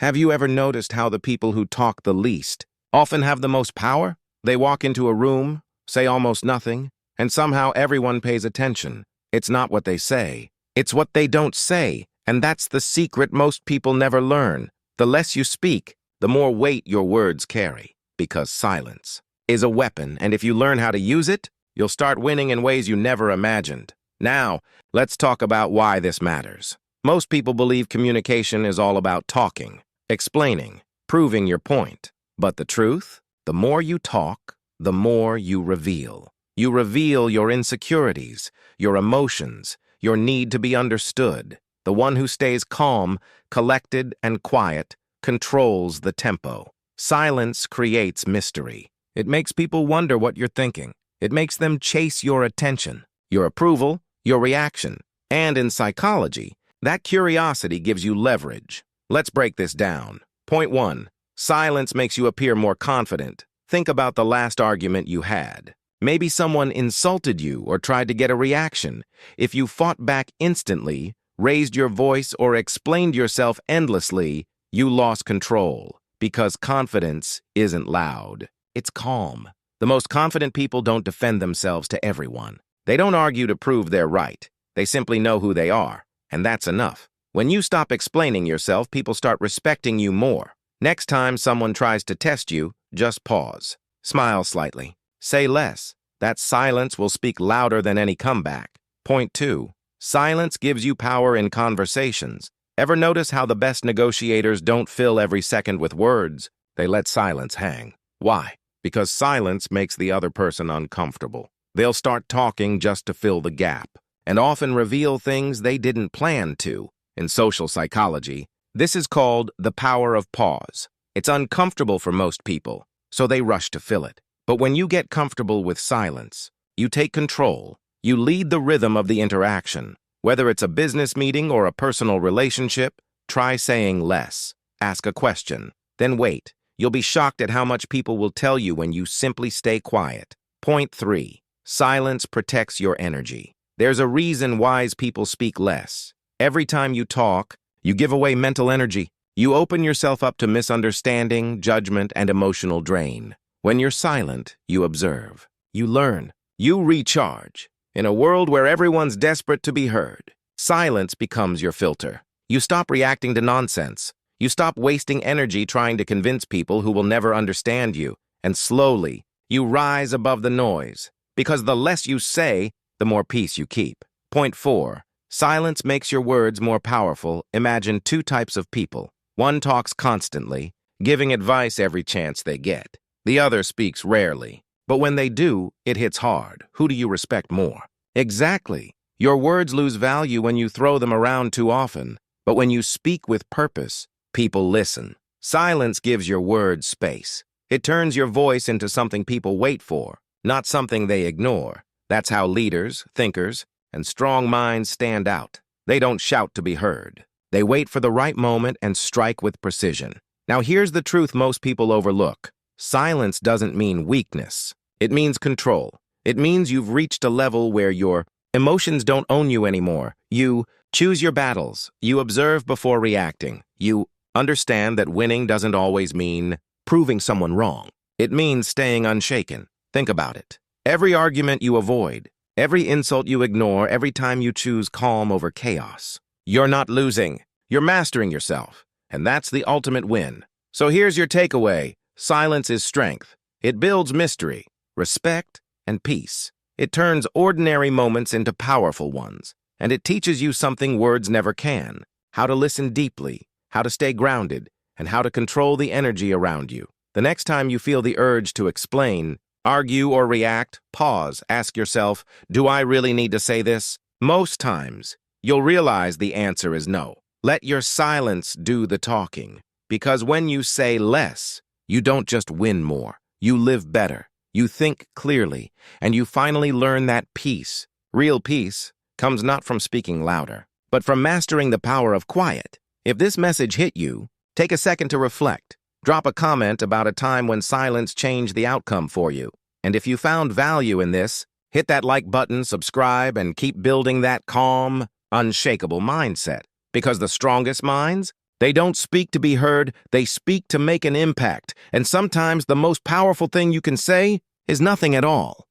Have you ever noticed how the people who talk the least often have the most power? They walk into a room, say almost nothing, and somehow everyone pays attention. It's not what they say, it's what they don't say, and that's the secret most people never learn. The less you speak, the more weight your words carry, because silence is a weapon, and if you learn how to use it, you'll start winning in ways you never imagined. Now, let's talk about why this matters. Most people believe communication is all about talking, explaining, proving your point. But the truth? The more you talk, the more you reveal. You reveal your insecurities, your emotions, your need to be understood. The one who stays calm, collected, and quiet controls the tempo. Silence creates mystery. It makes people wonder what you're thinking. It makes them chase your attention, your approval, your reaction. And in psychology, that curiosity gives you leverage. Let's break this down. Point 1. Silence makes you appear more confident. Think about the last argument you had. Maybe someone insulted you or tried to get a reaction. If you fought back instantly, raised your voice, or explained yourself endlessly, you lost control. Because confidence isn't loud. It's calm. The most confident people don't defend themselves to everyone. They don't argue to prove they're right. They simply know who they are, and that's enough. When you stop explaining yourself, people start respecting you more. Next time someone tries to test you, just pause. Smile slightly. Say less. That silence will speak louder than any comeback. Point 2. Silence gives you power in conversations. Ever notice how the best negotiators don't fill every second with words? They let silence hang. Why? Because silence makes the other person uncomfortable. They'll start talking just to fill the gap, and often reveal things they didn't plan to. In social psychology, this is called the power of pause. It's uncomfortable for most people, so they rush to fill it. But when you get comfortable with silence, you take control. You lead the rhythm of the interaction. Whether it's a business meeting or a personal relationship, try saying less. Ask a question, then wait. You'll be shocked at how much people will tell you when you simply stay quiet. Point 3. Silence protects your energy. There's a reason wise people speak less. Every time you talk, you give away mental energy. You open yourself up to misunderstanding, judgment, and emotional drain. When you're silent, you observe. You learn. You recharge. In a world where everyone's desperate to be heard, silence becomes your filter. You stop reacting to nonsense. You stop wasting energy trying to convince people who will never understand you. And slowly, you rise above the noise. Because the less you say, the more peace you keep. Point 4. Silence makes your words more powerful. Imagine 2 types of people. One talks constantly, giving advice every chance they get. The other speaks rarely. But when they do, it hits hard. Who do you respect more? Exactly. Your words lose value when you throw them around too often. But when you speak with purpose, people listen. Silence gives your words space. It turns your voice into something people wait for, not something they ignore. That's how leaders, thinkers, and strong minds stand out. They don't shout to be heard. They wait for the right moment and strike with precision. Now here's the truth most people overlook. Silence doesn't mean weakness. It means control. It means you've reached a level where your emotions don't own you anymore. You choose your battles. You observe before reacting. You understand that winning doesn't always mean proving someone wrong. It means staying unshaken. Think about it. Every argument you avoid, every insult you ignore, every time you choose calm over chaos, you're not losing. You're mastering yourself. And that's the ultimate win. So here's your takeaway. Silence is strength. It builds mystery, respect, and peace. It turns ordinary moments into powerful ones. And it teaches you something words never can. How to listen deeply, how to stay grounded, and how to control the energy around you. The next time you feel the urge to explain, argue, or react, pause, ask yourself, do I really need to say this? Most times, you'll realize the answer is no. Let your silence do the talking. Because when you say less, you don't just win more. You live better. You think clearly. And you finally learn that peace, real peace, comes not from speaking louder, but from mastering the power of quiet. If this message hit you, take a second to reflect. Drop a comment about a time when silence changed the outcome for you. And if you found value in this, hit that like button, subscribe, and keep building that calm, unshakable mindset. Because the strongest minds, They don't speak to be heard, they speak to make an impact. And sometimes the most powerful thing you can say is nothing at all.